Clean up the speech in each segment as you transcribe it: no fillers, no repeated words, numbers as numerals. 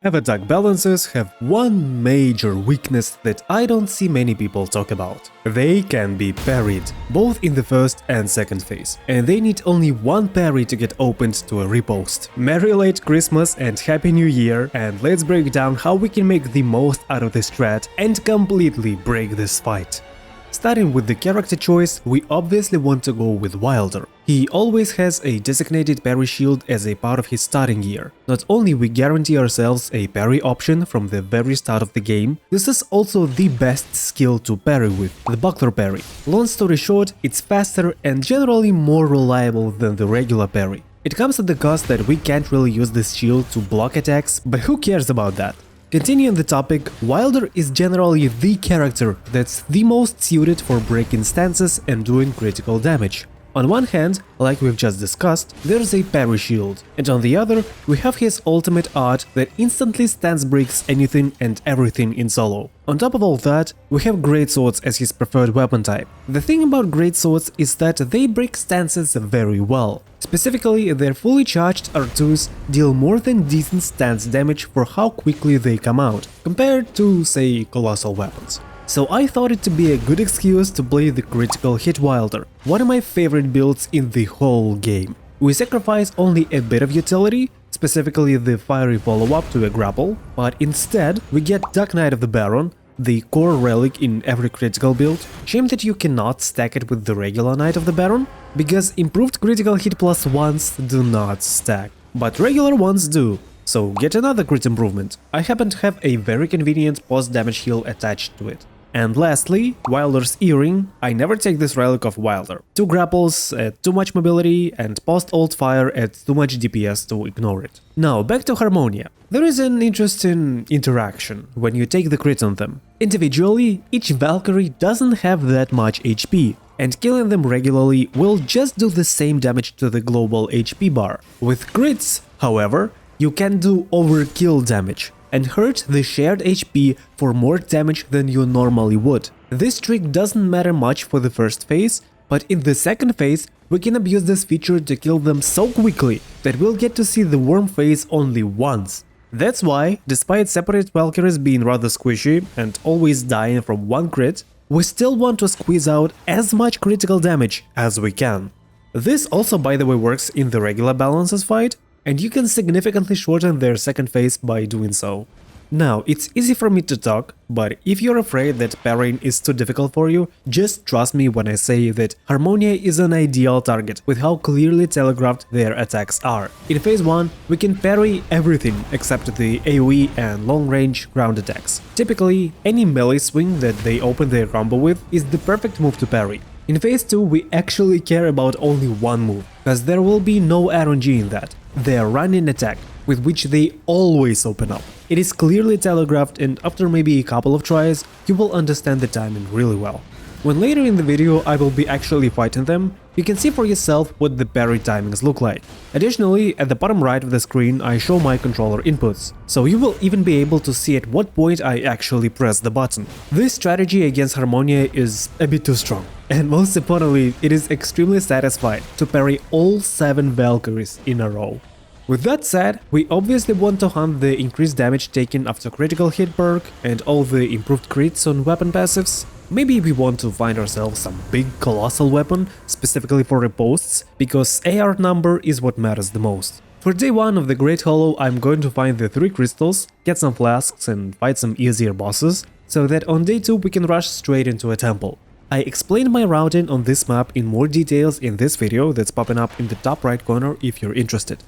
Everdark balances have one major weakness that I don't see many people talk about. They can be parried, both in the first and second phase, and they need only one parry to get opened to a riposte. Merry late Christmas and Happy New Year, and let's break down how we can make the most out of this strat and completely break this fight. Starting with the character choice, we obviously want to go with Wylder. He always has a designated parry shield as a part of his starting gear. Not only we guarantee ourselves a parry option from the very start of the game, this is also the best skill to parry with, the buckler parry. Long story short, it's faster and generally more reliable than the regular parry. It comes at the cost that we can't really use this shield to block attacks, but who cares about that? Continuing the topic, Wylder is generally the character that's the most suited for breaking stances and doing critical damage. On one hand, like we've just discussed, there's a parry shield, and on the other, we have his ultimate art that instantly stance breaks anything and everything in solo. On top of all that, we have greatswords as his preferred weapon type. The thing about greatswords is that they break stances very well. Specifically, their fully charged R2s deal more than decent stance damage for how quickly they come out, compared to, say, colossal weapons. So I thought it to be a good excuse to play the critical hit Wylder, one of my favorite builds in the whole game. We sacrifice only a bit of utility, specifically the fiery follow-up to a grapple, but instead we get Dark Knight of the Baron, the core relic in every critical build. Shame that you cannot stack it with the regular Knight of the Baron, because improved critical hit +1s do not stack, but regular ones do. So get another crit improvement. I happen to have a very convenient post-damage heal attached to it. And lastly, Wylder's Earring. I never take this relic of Wylder. 2 grapples add too much mobility, and post-ult fire adds too much DPS to ignore it. Now back to Harmonia. There is an interesting interaction when you take the crit on them. Individually, each Valkyrie doesn't have that much HP, and killing them regularly will just do the same damage to the global HP bar. With crits, however, you can do overkill damage and hurt the shared HP for more damage than you normally would. This trick doesn't matter much for the first phase, but in the second phase we can abuse this feature to kill them so quickly that we'll get to see the worm phase only once. That's why, despite separate Valkyries being rather squishy and always dying from one crit, we still want to squeeze out as much critical damage as we can. This also, by the way, works in the regular balances fight, and you can significantly shorten their second phase by doing so. Now, it's easy for me to talk, but if you're afraid that parrying is too difficult for you, just trust me when I say that Harmonia is an ideal target with how clearly telegraphed their attacks are. In phase 1, we can parry everything except the AoE and long-range ground attacks. Typically, any melee swing that they open their combo with is the perfect move to parry. In phase 2, we actually care about only one move, because there will be no RNG in that. Their running attack, with which they always open up. It is clearly telegraphed, and after maybe a couple of tries, you will understand the timing really well. When later in the video I will be actually fighting them, you can see for yourself what the parry timings look like. Additionally, at the bottom right of the screen I show my controller inputs, so you will even be able to see at what point I actually press the button. This strategy against Harmonia is a bit too strong, and most importantly, it is extremely satisfying to parry all 7 Valkyries in a row. With that said, we obviously want to hunt the increased damage taken after critical hit perk and all the improved crits on weapon passives. Maybe we want to find ourselves some big colossal weapon, specifically for ripostes, because AR number is what matters the most. For day 1 of the Great Hollow, I'm going to find the 3 crystals, get some flasks and fight some easier bosses, so that on day 2 we can rush straight into a temple. I explained my routing on this map in more details in this video that's popping up in the top right corner if you're interested.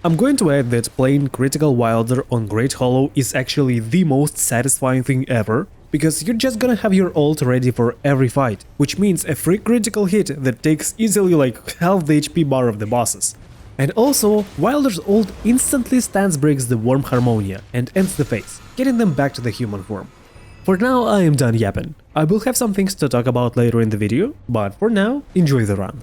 I'm going to add that playing critical Wylder on Great Hollow is actually the most satisfying thing ever, because you're just gonna have your ult ready for every fight, which means a free critical hit that takes easily like half the HP bar of the bosses. And also, Wylder's ult instantly stance breaks the Worm Harmonia and ends the phase, getting them back to the human form. For now, I am done yapping. I will have some things to talk about later in the video, but for now, enjoy the run.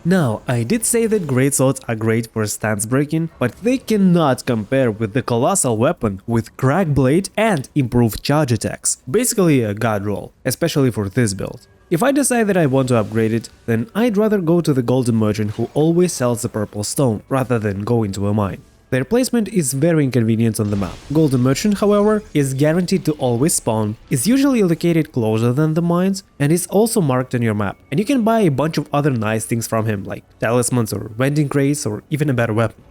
Now, I did say that greatswords are great for stance breaking, but they cannot compare with the colossal weapon with crack blade and improved charge attacks. Basically a god roll, especially for this build. If I decide that I want to upgrade it, then I'd rather go to the golden merchant who always sells the purple stone, rather than go into a mine. Their placement is very inconvenient on the map. Golden Merchant, however, is guaranteed to always spawn, is usually located closer than the mines, and is also marked on your map. And you can buy a bunch of other nice things from him, like talismans or vending crates or even a better weapon.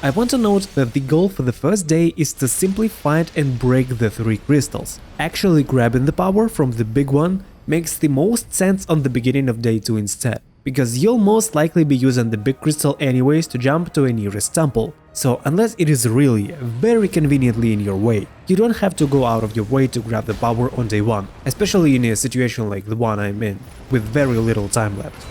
I want to note that the goal for the first day is to simply find and break the 3 crystals. Actually grabbing the power from the big one makes the most sense on the beginning of day 2 instead, because you'll most likely be using the big crystal anyways to jump to a nearest temple. So unless it is really very conveniently in your way, you don't have to go out of your way to grab the power on day 1, especially in a situation like the one I'm in, with very little time left.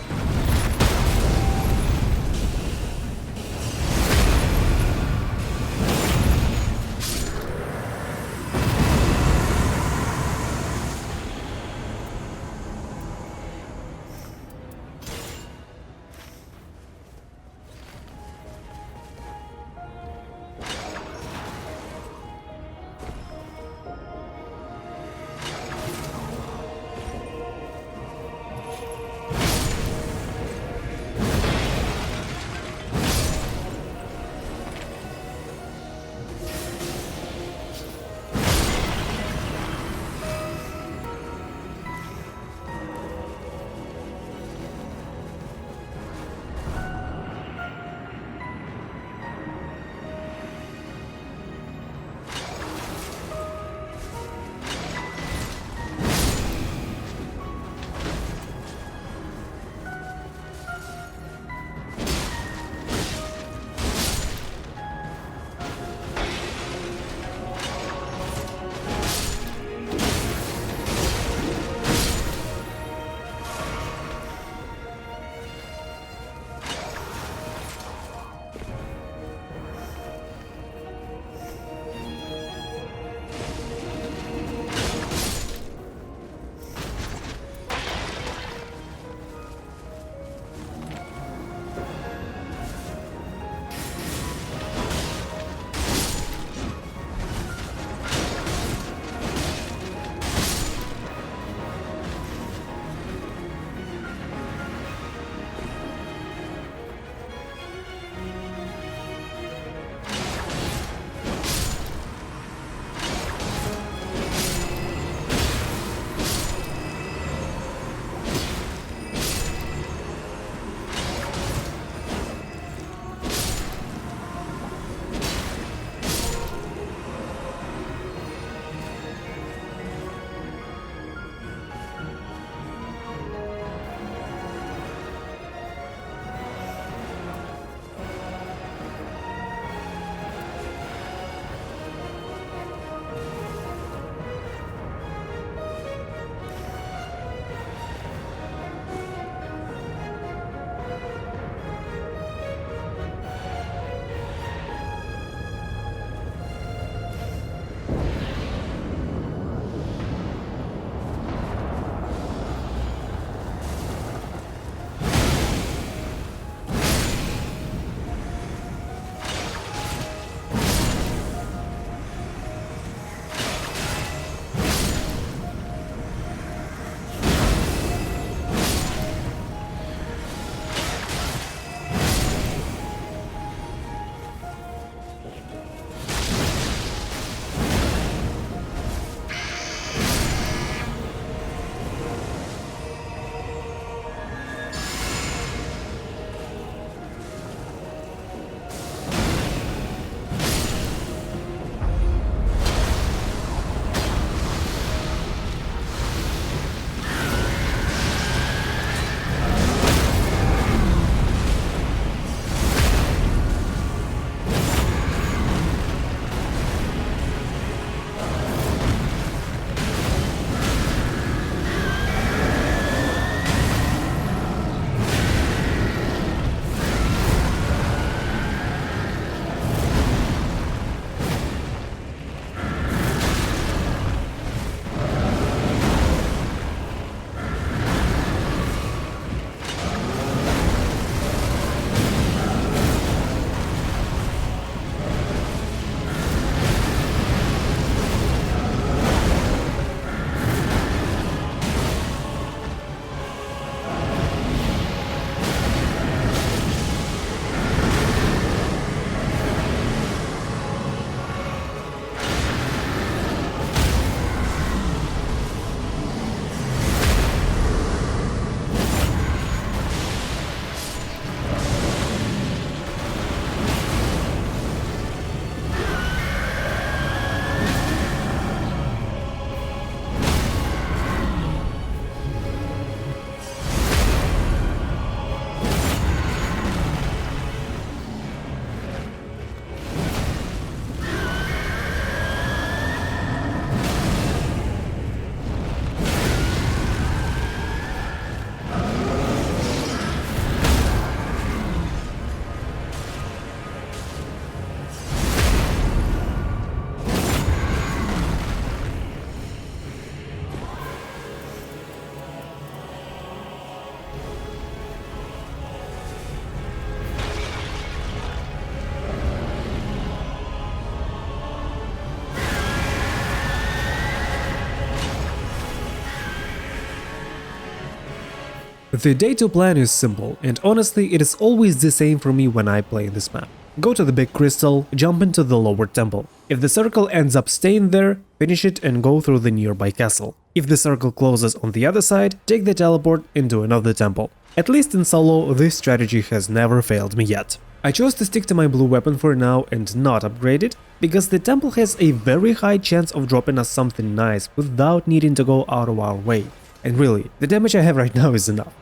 The day 2 plan is simple, and honestly it is always the same for me when I play this map. Go to the big crystal, jump into the lower temple. If the circle ends up staying there, finish it and go through the nearby castle. If the circle closes on the other side, take the teleport into another temple. At least in solo, this strategy has never failed me yet. I chose to stick to my blue weapon for now and not upgrade it, because the temple has a very high chance of dropping us something nice without needing to go out of our way. And really, the damage I have right now is enough.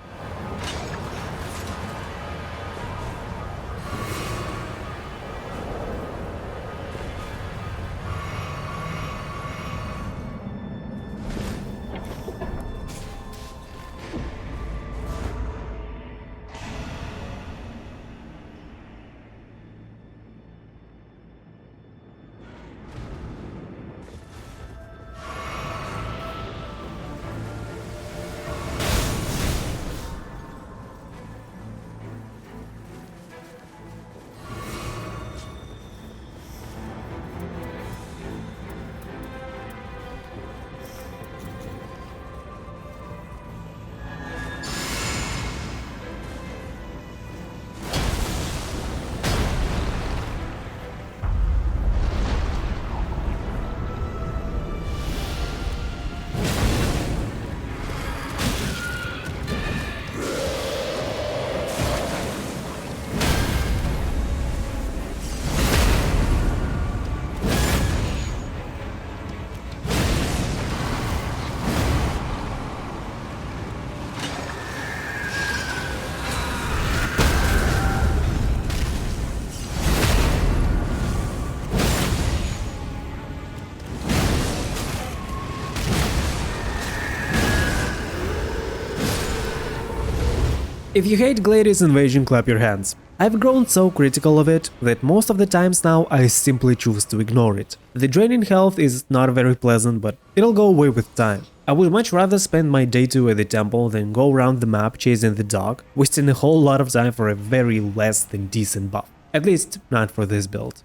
If you hate Glade's invasion, clap your hands. I've grown so critical of it that most of the times now I simply choose to ignore it. The draining health is not very pleasant, but it'll go away with time. I would much rather spend my day 2 at the temple than go around the map chasing the dog, wasting a whole lot of time for a very less than decent buff. At least, not for this build.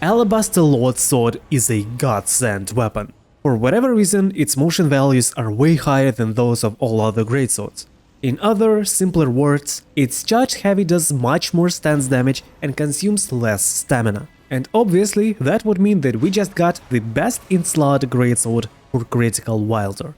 Alabaster Lord's Sword is a godsend weapon. For whatever reason, its motion values are way higher than those of all other greatswords. In other, simpler words, its charge heavy does much more stance damage and consumes less stamina. And obviously, that would mean that we just got the best in slot greatsword for critical Wylder.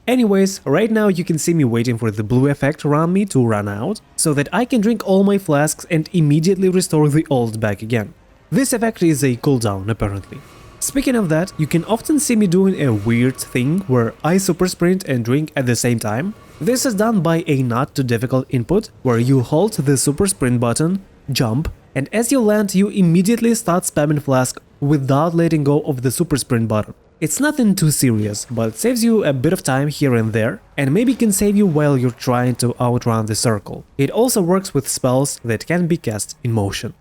Anyways, right now you can see me waiting for the blue effect around me to run out, so that I can drink all my flasks and immediately restore the old back again. This effect is a cooldown, apparently. Speaking of that, you can often see me doing a weird thing where I super sprint and drink at the same time. This is done by a not too difficult input, where you hold the super sprint button, jump, and as you land you immediately start spamming flask without letting go of the super sprint button. It's nothing too serious, but saves you a bit of time here and there, and maybe can save you while you're trying to outrun the circle. It also works with spells that can be cast in motion.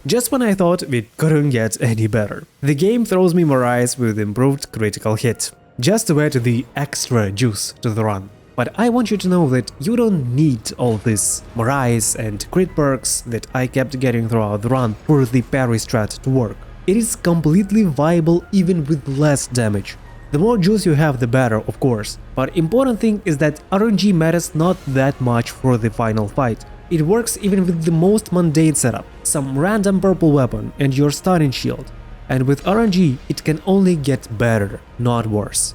just when I thought it couldn't get any better. The game throws me Marais with improved critical hit, just to add the extra juice to the run. But I want you to know that you don't need all this Marais and crit perks that I kept getting throughout the run for the parry strat to work. It is completely viable even with less damage. The more juice you have, the better, of course, but important thing is that RNG matters not that much for the final fight. It works even with the most mundane setup, some random purple weapon and your stunning shield. And with RNG, it can only get better, not worse.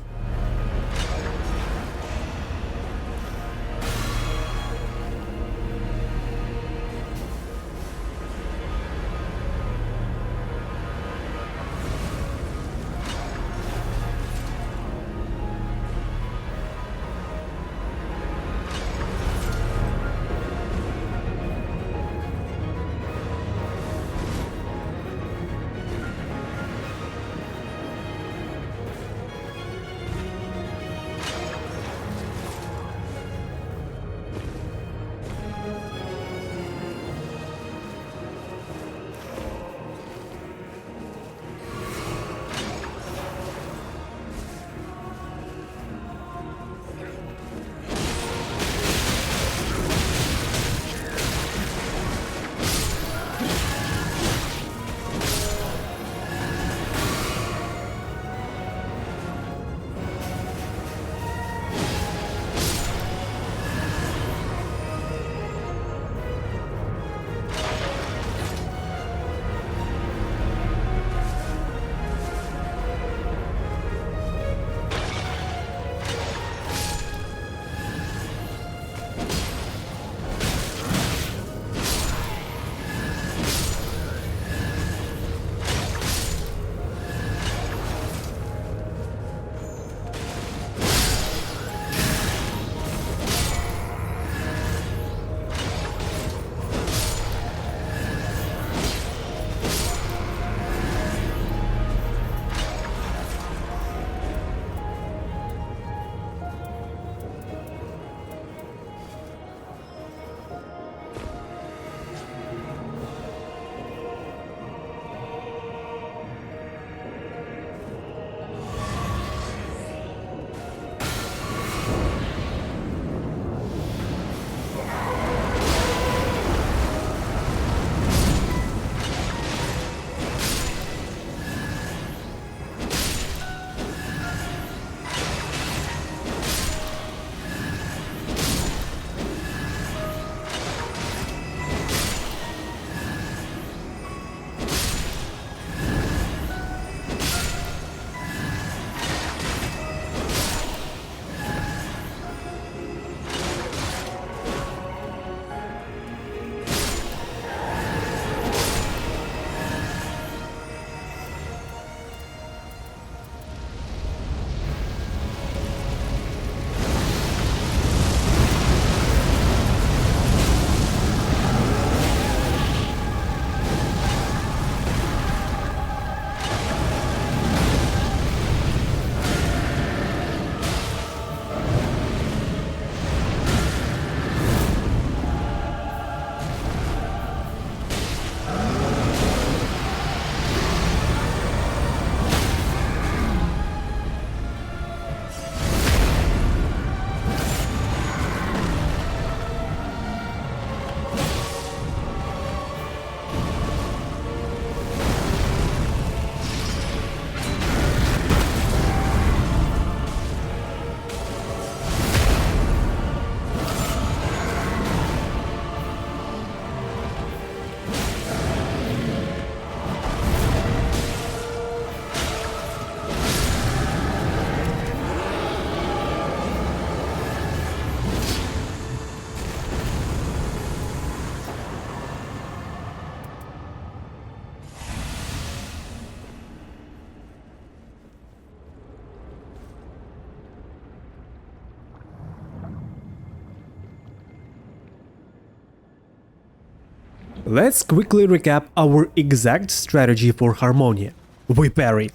Let's quickly recap our exact strategy for Harmonia. We parry.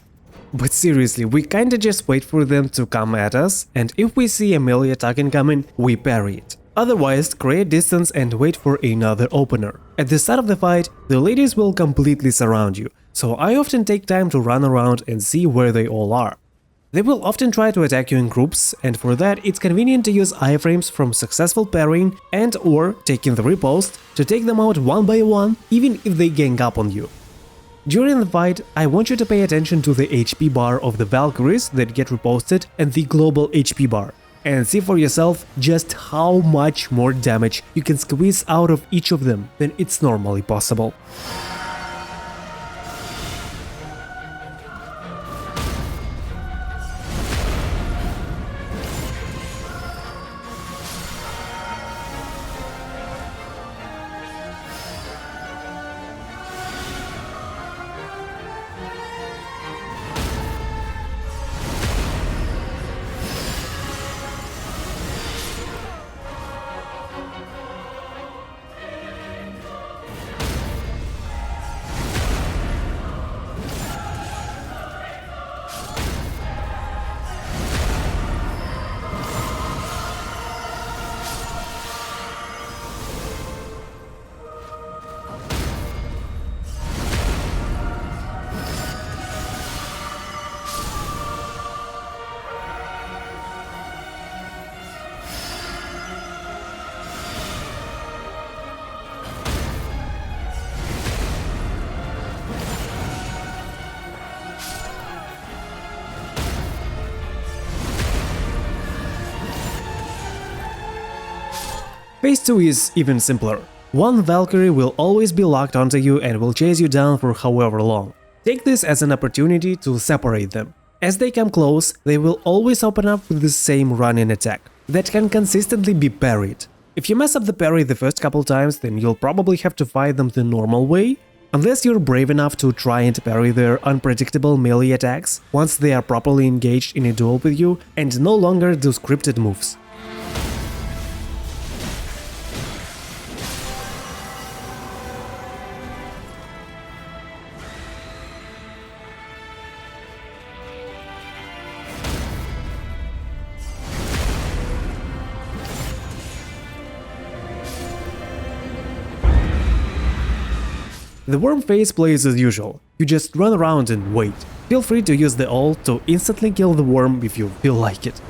But seriously, we kinda just wait for them to come at us, and if we see a melee attack incoming, we parry it. Otherwise, create distance and wait for another opener. At the start of the fight, the ladies will completely surround you, so I often take time to run around and see where they all are. They will often try to attack you in groups, and for that it's convenient to use iframes from successful parrying and or taking the riposte to take them out one by one, even if they gang up on you. During the fight, I want you to pay attention to the HP bar of the Valkyries that get riposted and the global HP bar, and see for yourself just how much more damage you can squeeze out of each of them than it's normally possible. Phase 2 is even simpler. One Valkyrie will always be locked onto you and will chase you down for however long. Take this as an opportunity to separate them. As they come close, they will always open up with the same run-in attack that can consistently be parried. If you mess up the parry the first couple times, then you'll probably have to fight them the normal way, unless you're brave enough to try and parry their unpredictable melee attacks once they are properly engaged in a duel with you and no longer do scripted moves. The worm phase plays as usual, you just run around and wait. Feel free to use the ult to instantly kill the worm if you feel like it.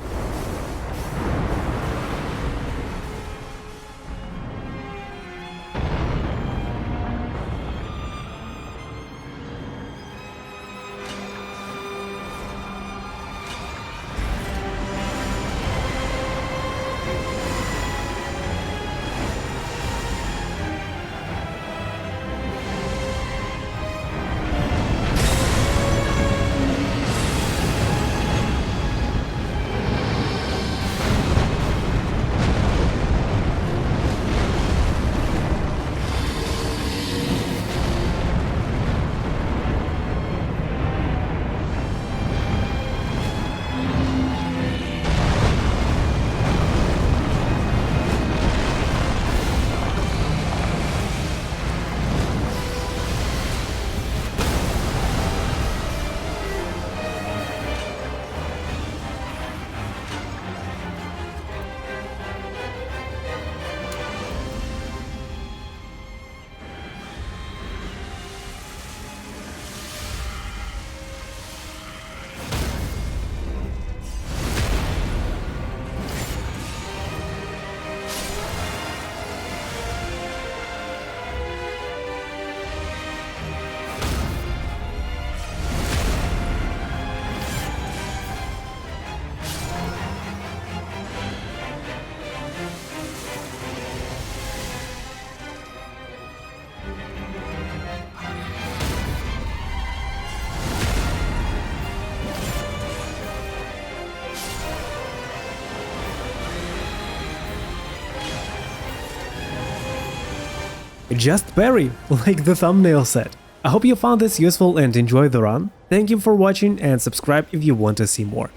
Just parry, like the thumbnail said. I hope you found this useful and enjoyed the run. Thank you for watching and subscribe if you want to see more.